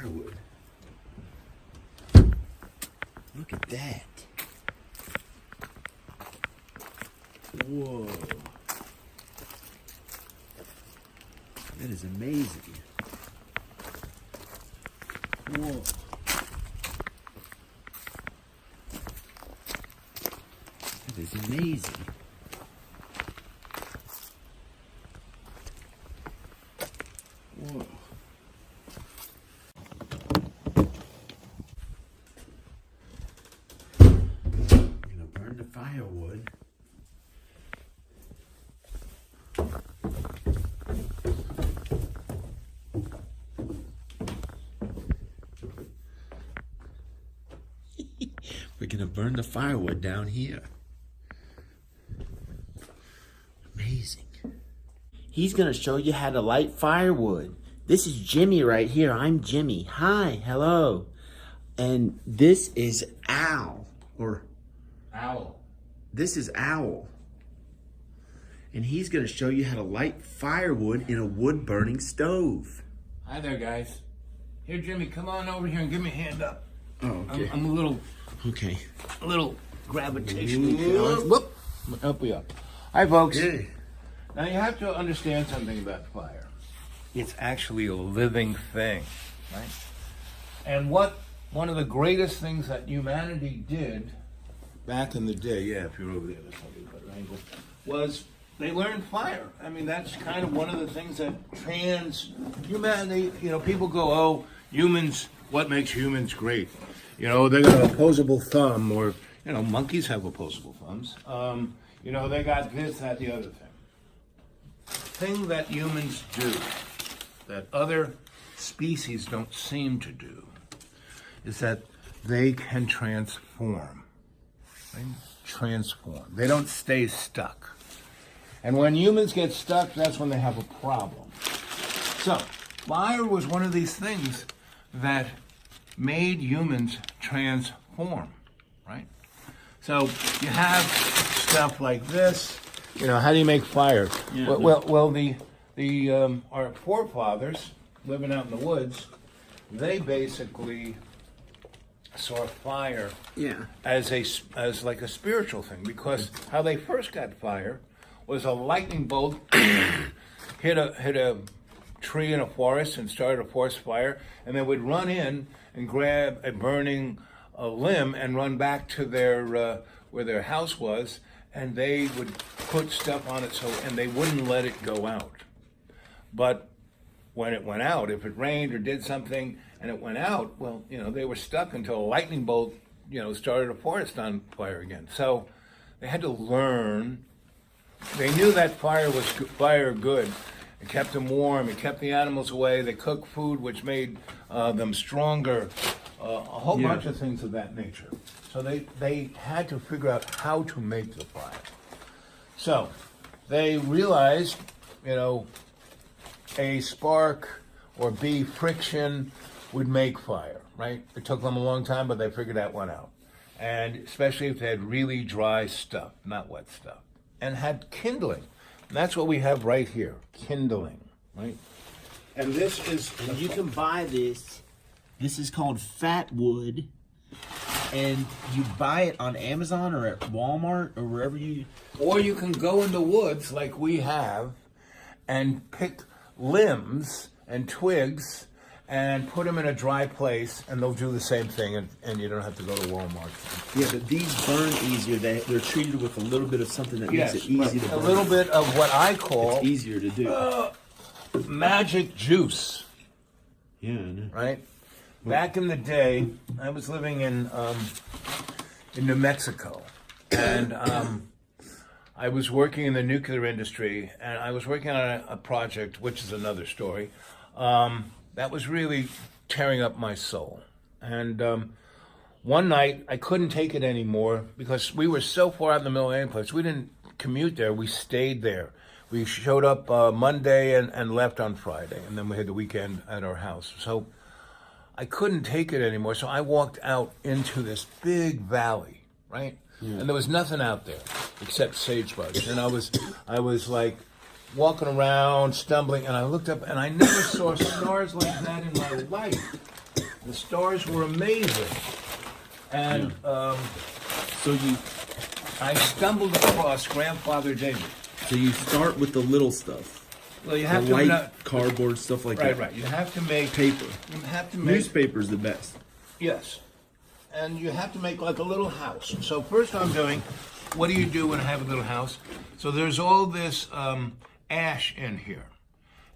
firewood. Look at that. Whoa. That is amazing. Whoa. That is amazing. Whoa. I'm gonna burn the firewood. We're gonna burn the firewood down here. Amazing. He's gonna show you how to light firewood. This is Jimmy right here. I'm Jimmy. Hi, hello. And this is Al, or Owl. this is Owl. And he's gonna show you how to light firewood in a wood burning stove. Hi there, guys. Here, Jimmy, come on over here and give me a hand up. Oh, okay. I'm a little Okay. gravitationally challenged. Whoop! Up we up. Hi, folks. Good. Now, you have to understand something about fire. It's actually a living thing, right? And one of the greatest things that humanity did back in the day, yeah, if you're over there, that's probably a better angle, was they learned fire. I mean, that's kind of one of the things that humanity, people go, oh, humans, what makes humans great? They got an opposable thumb, or, monkeys have opposable thumbs. They got this, that, the other thing. Thing that humans do that other species don't seem to do is that they can transform. They transform. They don't stay stuck. And when humans get stuck, that's when they have a problem. So, fire was one of these things that made humans transform, right? So you have stuff like this. How do you make fire? Yeah. Well, our forefathers living out in the woods, they basically saw fire as like a spiritual thing, because how they first got fire was a lightning bolt hit a tree in a forest and started a forest fire, and they would run in and grab a burning limb and run back to their where their house was, and they would put stuff on it and they wouldn't let it go out. But when it went out, if it rained or did something and it went out, well, they were stuck until a lightning bolt, started a forest on fire again. So they had to learn. They knew that fire was fire good. It kept them warm. It kept the animals away. They cooked food, which made them stronger. A whole bunch of things of that nature. So they had to figure out how to make the fire. So they realized, a spark or friction would make fire, right? It took them a long time, but they figured that one out. And especially if they had really dry stuff, not wet stuff. And had kindling. And that's what we have right here, kindling, right? And this is... And you can buy this. This is called fat wood. And you buy it on Amazon or at Walmart or wherever you... Or you can go in the woods like we have and pick limbs and twigs and put them in a dry place, and they'll do the same thing, and you don't have to go to Walmart. Yeah, but these burn easier. They're treated with a little bit of something that makes it easy to burn. A little bit of what I call... It's easier to do. Magic juice. Yeah, I know. Right? Back in the day, I was living in New Mexico, and I was working in the nuclear industry, and I was working on a project, which is another story, that was really tearing up my soul. And one night, I couldn't take it anymore because we were so far out in the middle of any place. We didn't commute there. We stayed there. We showed up Monday and left on Friday, and then we had the weekend at our house. So I couldn't take it anymore, so I walked out into this big valley, right? Yeah. And there was nothing out there except sagebugs. And I was like walking around, stumbling, and I looked up, and I never saw stars like that in my life. the stars were amazing. And So you I stumbled across Grandfather David. so you start with the little stuff. Well, you The have to light cardboard stuff like right, that. right. You have to make Paper. You have to make Newspaper's the best. yes, and you have to make like a little house. So first, I'm doing. What do you do when I have a little house? So there's all this ash in here,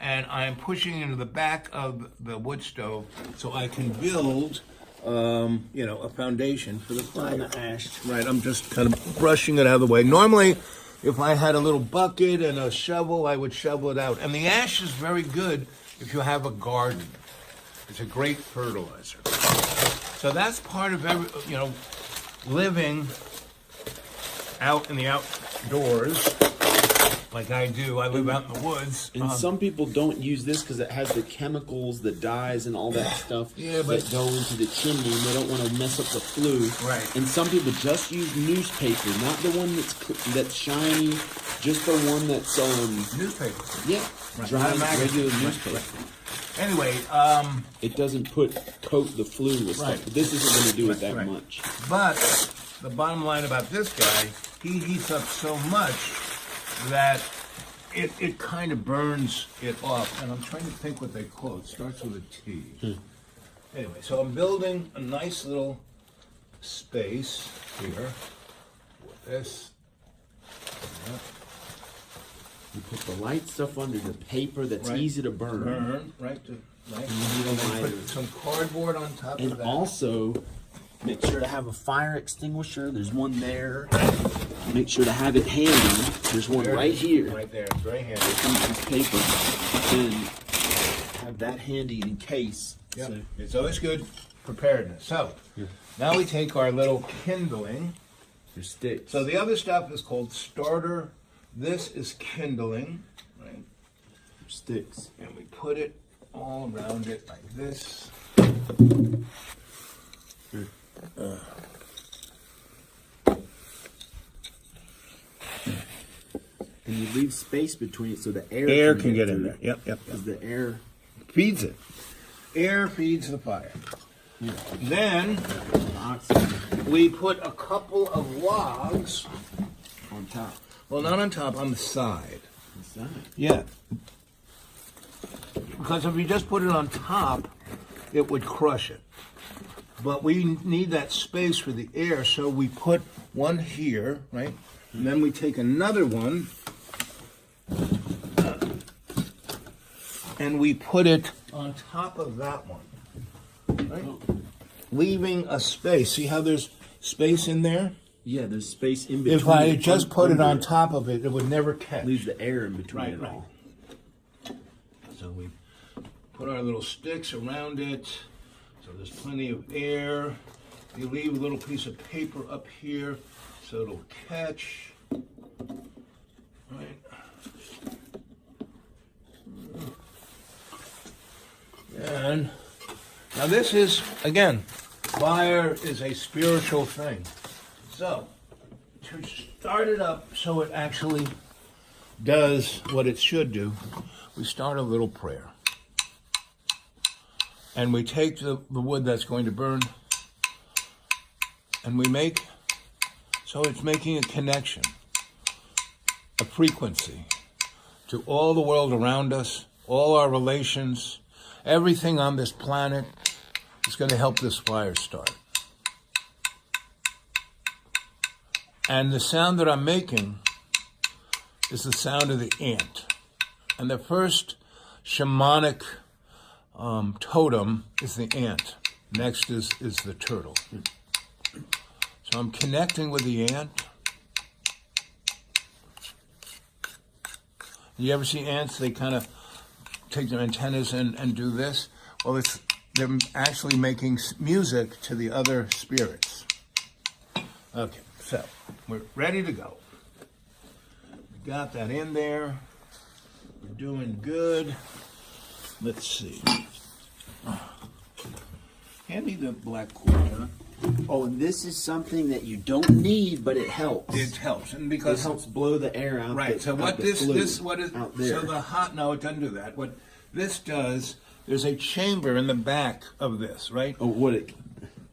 and I'm pushing into the back of the wood stove so I can build, a foundation for the fire. Ash. Right, I'm just kind of brushing it out of the way. Normally, if I had a little bucket and a shovel, I would shovel it out. And the ash is very good if you have a garden. It's a great fertilizer. So that's part of living out in the outdoors, like I do. I live out in the woods. And some people don't use this because it has the chemicals, the dyes, and all that stuff Yeah, but- that go into the chimney, and they don't want to mess up the flue. Right. And some people just use newspaper, not the one that's shiny, just the one that's Newspaper. yeah, Right. dry Magazine. regular Right, newspaper. right. Anyway, It doesn't coat the flue with Right. stuff. But this isn't going to do it that right. much. but the bottom line about this guy, he heats up so much that it kind of burns it off. And I'm trying to think what they call it. It starts with a T. Anyway, so I'm building a nice little space here with this. You put the light stuff under the paper that's Right. easy to burn. Burn, right? Right. You need a And then lighter. put some cardboard on top And of that. also, make sure to have a fire extinguisher. There's one there. Make sure to have it handy. There's one There it right is. here. Right there. It's very handy. Piece of paper. And have that handy in case. Yep. So- It's always good preparedness. So, now we take our little kindling. for sticks. So the other stuff is called starter. This is kindling, right? For sticks. And we put it all around it like this. And you leave space between it so the air Can get in through. there. Yep, yep. Because the air. Feeds it. Air feeds the fire. Yeah. Then Oxygen we put a couple of logs. on top. Well, not on top, on the side. Inside. Yeah. Because if you just put it on top, it would crush it. But we need that space for the air, so we put one here, right? And then we take another one and we put it on top of that one, right? Leaving a space. See how there's space in there? Yeah, there's space in between. If I just put it under on top of it, it would never catch. Leave the air in between Right, it right. all. So we put our little sticks around it, so there's plenty of air. You leave a little piece of paper up here so it'll catch. Right. And now this is, again, fire is a spiritual thing. So, to start it up so it actually does what it should do, we start a little prayer. And we take the wood that's going to burn and we make, so it's making a connection, a frequency to all the world around us, all our relations, everything on this planet is going to help this fire start. And the sound that I'm making is the sound of the ant. And the first shamanic totem is the ant. Next is the turtle. So I'm connecting with the ant. You ever see ants? They kind of take their antennas and do this. Well, they're actually making music to the other spirits. Okay, so we're ready to go. We got that in there. We're doing good. Let's see. Hand me the black cord, huh? Oh, and this is something that you don't need, but it helps. It helps, and It because helps blow the air out. right. The, So out what the this flue what is out there. so the hot? No, it doesn't do that. What this does, there's a chamber in the back of this, right? Oh, what it?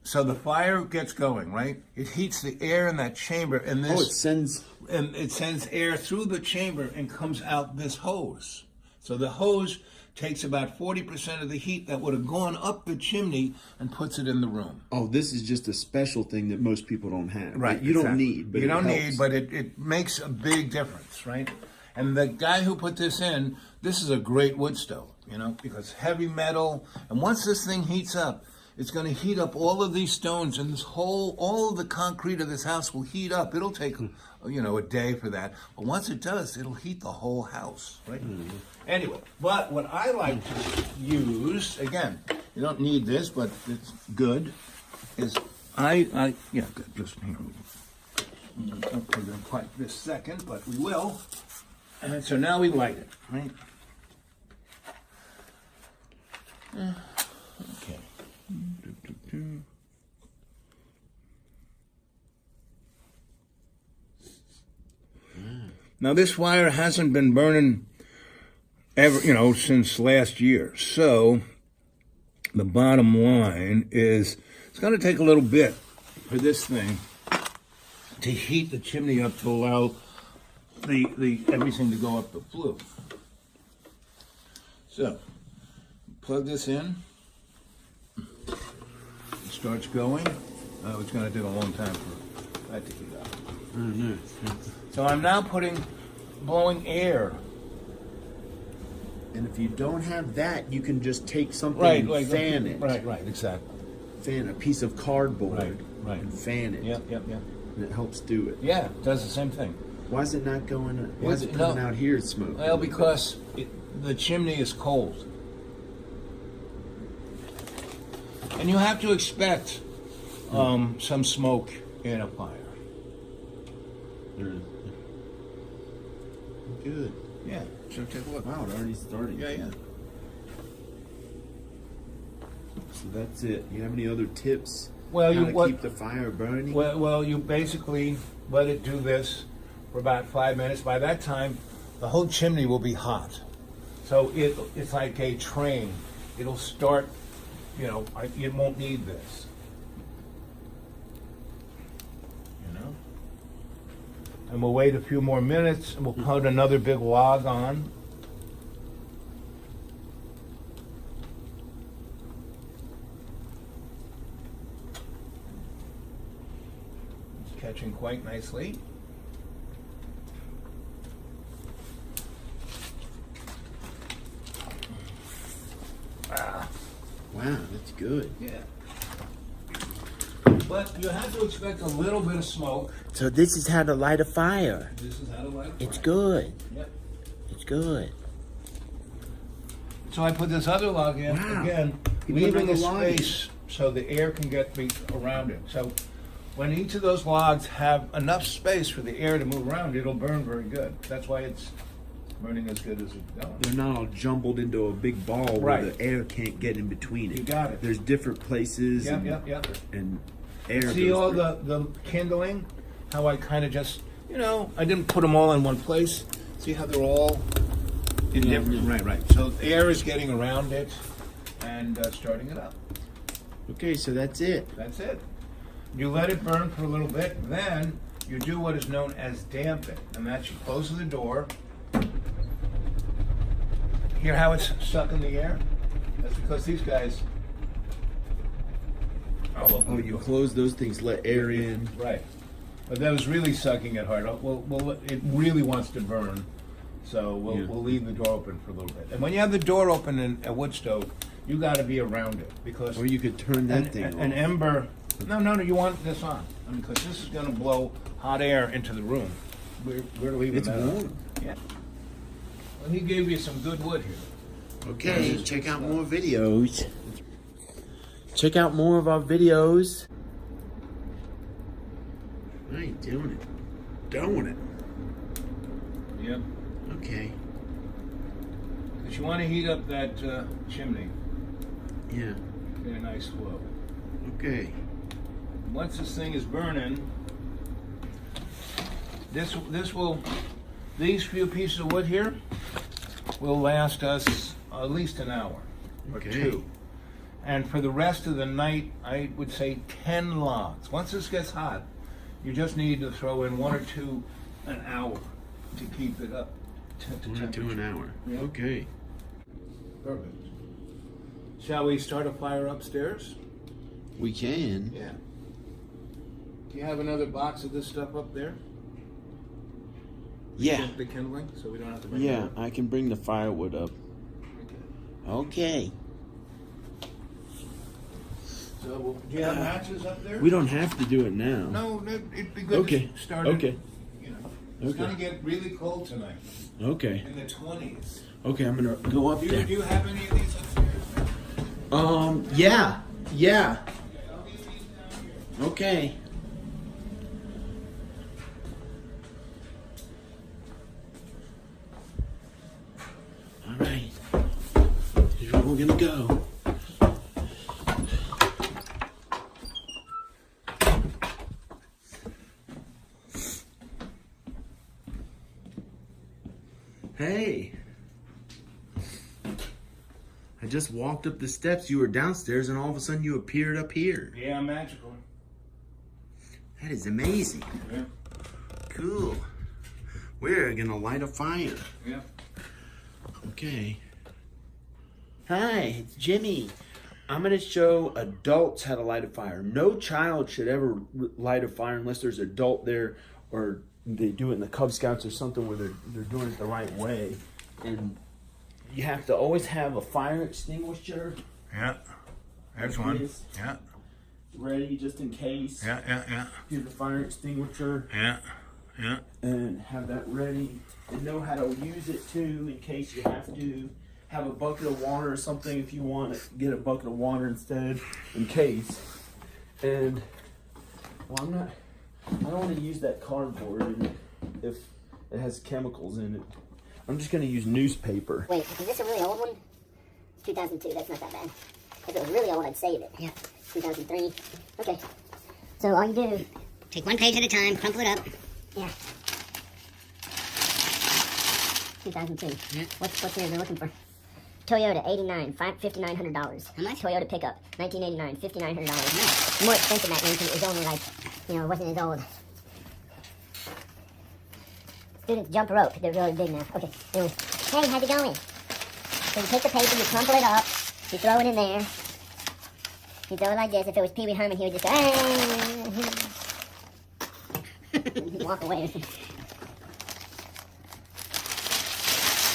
So the fire gets going, right? It heats the air in that chamber, and this Oh, it sends. and it sends air through the chamber and comes out this hose. So the hose takes about 40% of the heat that would have gone up the chimney and puts it in the room. Oh, this is just a special thing that most people don't have. Right. You don't exactly. need, but you it don't helps. need, but it makes a big difference, right? And the guy who put this in, this is a great wood stove, you know, because heavy metal, and once this thing heats up, it's going to heat up all of these stones, and all of the concrete of this house will heat up. It'll take, you know, a day for that, but once it does, it'll heat the whole house, right? Mm-hmm. Anyway, but what I like to use, again, you don't need this, but it's good, is yeah, good, just here. We don't put it in quite this second, but we will. And so now we light it, right? Okay. Now this fire hasn't been burning ever, you know, since last year. So the bottom line is it's going to take a little bit for this thing to heat the chimney up to allow the everything to go up the flue. So plug this in. It starts going. Oh, it's going to take a long time for that to heat up. Mm-hmm. So I'm now blowing air. And if you don't have that, you can just take something Right, and like fan it. Right, exactly. Fan a piece of cardboard Right. and fan it. Yep. And it helps do it. Yeah, it does the same thing. Why is it not going? Why is it coming out here? It's smoke. Well, because the chimney is cold, and you have to expect some smoke in a fire. Good. Yeah. So take a look. Wow, it already started. Yeah. So that's it. You have any other tips? Well, how to keep the fire burning? Well, you basically let it do this for about 5 minutes. By that time, the whole chimney will be hot. So it's like a train. It'll start, you know, it won't need this. You know? And we'll wait a few more minutes, and we'll put another big log on. It's catching quite nicely. Wow, that's good. Yeah. But you have to expect a little bit of smoke. So this is how to light a fire. This is how to light a fire. It's good. Yep. It's good. So I put this other log in, Wow. again, You put leaving a another log in. space so the air can get around it. So when each of those logs have enough space for the air to move around, it'll burn very good. That's why it's burning as good as it's going. They're not all jumbled into a big ball where Right. the air can't get in between it. You got it. There's different places. Yep, and, yep. and air. See goes all through. the kindling? How I kind of just, you know, I didn't put them all in one place. See how they're all in different. Right. So air is getting around it and starting it up. Okay, so that's it. That's it. You let it burn for a little bit, then you do what is known as dampen, and that's you close the door. Hear how it's sucking the air? That's because these guys. Oh, you close those things, let air in. Right. But that was really sucking it hard. It really wants to burn, so we'll leave the door open for a little bit. And when you have the door open in a wood stove, you got to be around it because. Or you could turn that thing An off. ember. No. You want this on because this is going to blow hot air into the room. We're leaving It's that warm. on. Yeah. Well, he gave you some good wood here. Okay, check out more videos. Check out more of our videos. I ain't doing it. Doing it. Yep. Okay. Because you want to heat up that chimney. Yeah. Get a nice flow. Okay. Once this thing is burning, these few pieces of wood here will last us at least an hour. or Okay. 2. And for the rest of the night, I would say 10 logs. Once this gets hot, you just need to throw in 1 or 2 an hour to keep it up to 1 or 2 an temperature. hour. Yeah. Okay. Perfect. Shall we start a fire upstairs? We can. Yeah. Do you have another box of this stuff up there? Yeah. The kindling, so we don't have to bring it Yeah, up? I can bring the firewood up. Okay. So, do you have matches up there? We don't have to do it now. No, it'd be good Okay. to start Okay. it. You know, it's Okay. gonna get really cold tonight, Okay. in the 20s. Okay, I'm gonna go up Do there. you have any of these upstairs? Yeah. Yeah. Okay, I'll leave these down here. Okay. All right. Here's where we're gonna go. Hey. I just walked up the steps. You were downstairs, and all of a sudden you appeared up here. Yeah, magical. That is amazing. Yeah. Cool. We're gonna light a fire. Yeah. Okay. Hi, it's Jimmy. I'm gonna show adults how to light a fire. No child should ever light a fire unless there's an adult there, or they do it in the Cub Scouts or something where they're doing it the right way. And you have to always have a fire extinguisher Yeah. There's Like one. this. Yeah. ready just in case. Yeah. Here's the fire extinguisher. Yeah. Yeah. And have that ready and know how to use it too in case you have to have a bucket of water or something if you want to get a bucket of water instead in case. And well, I don't want to use that cardboard if it has chemicals in it. I'm just going to use newspaper. Wait, is this a really old one? It's 2002, that's not that bad. If it was really old, I'd save it. Yeah. 2003. Okay. So all you do, take one page at a time, crumple it up. Yeah. 2002. Yeah. What's here they're looking for? Toyota, 89, $5,900. How much? Toyota pickup, 1989, $5,900. Nice. More expensive back then because it was only like, it wasn't as old. Students jump rope. They're really big now. Okay. Anyway. Hey, how's it going? So you take the paper, you crumple it up, you throw it in there. You throw it like this. If it was Pee Wee Herman, he would just go, he'd walk away.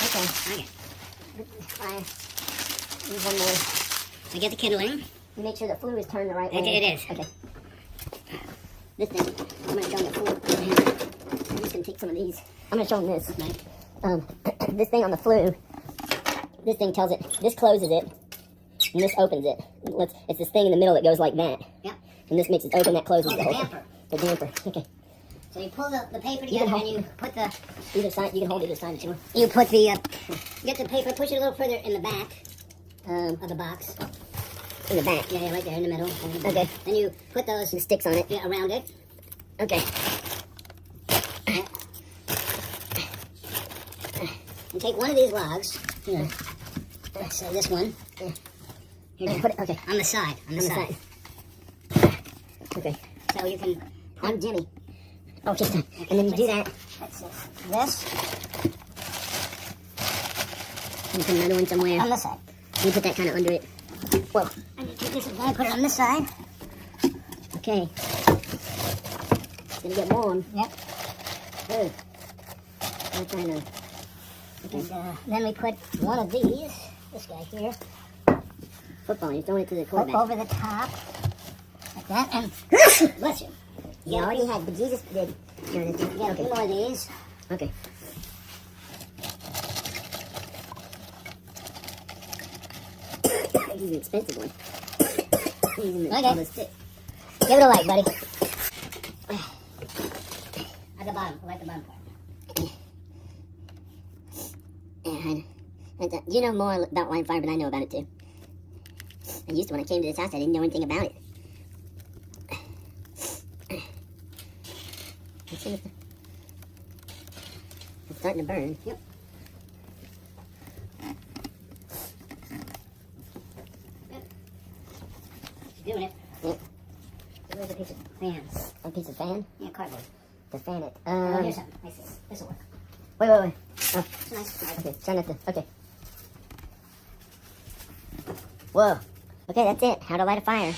Okay. Fire. Use one more. So get the kindling. You make sure the flue is turned the right way. It is. Okay. This thing, I'm going to show them the flue. I'm just going to take some of these. I'm going to show them this. Right. This thing on the flue, this thing tells it, this closes it, and this opens it. It's this thing in the middle that goes like that. Yep. And this makes it open, that closes Oh, the the whole damper. thing. The damper. Okay. So you pull the paper You can together hold- and you put the Either side, you can hold either side if you want. you put the get the paper, push it a little further in the back Um, of the box. in the back. Yeah, right there in the middle. Okay. Then you put those Some sticks on it. yeah, around it. Okay. And take one of these logs. Yeah. So this one. Yeah. Here, Put it, okay. on the side. On the On the side. side. Okay. So you can I'm Jimmy. Oh, just and then you do that. that's this You put another one somewhere. on the side. You put that kind of under it. Whoa. And you take this again, put it on this side. Okay. It's gonna get warm. Yep. Good. I'm trying to. Okay. And then we put one of these, this guy here, Football. You're throwing it to the put quarterback. over the top, like that, and bless you. You already had, but Jesus did. No, that's not- You got a few more of these. Okay. This is an expensive one. Using the, Okay. all the stick. Give it a light, buddy. At the bottom, like the bottom part. And you know more about light fire than I know about it too. I used to when I came to this house. I didn't know anything about it. Let's see if it's starting to burn. Yep. doing it. Yeah. So where's a piece of fan? A piece of fan Yeah, cardboard. to fan it. Oh, here's something. I see. This will work. Wait. Oh, It's nice. okay. Try not to. Okay. Whoa. Okay, that's it. How to light a fire. Yeah.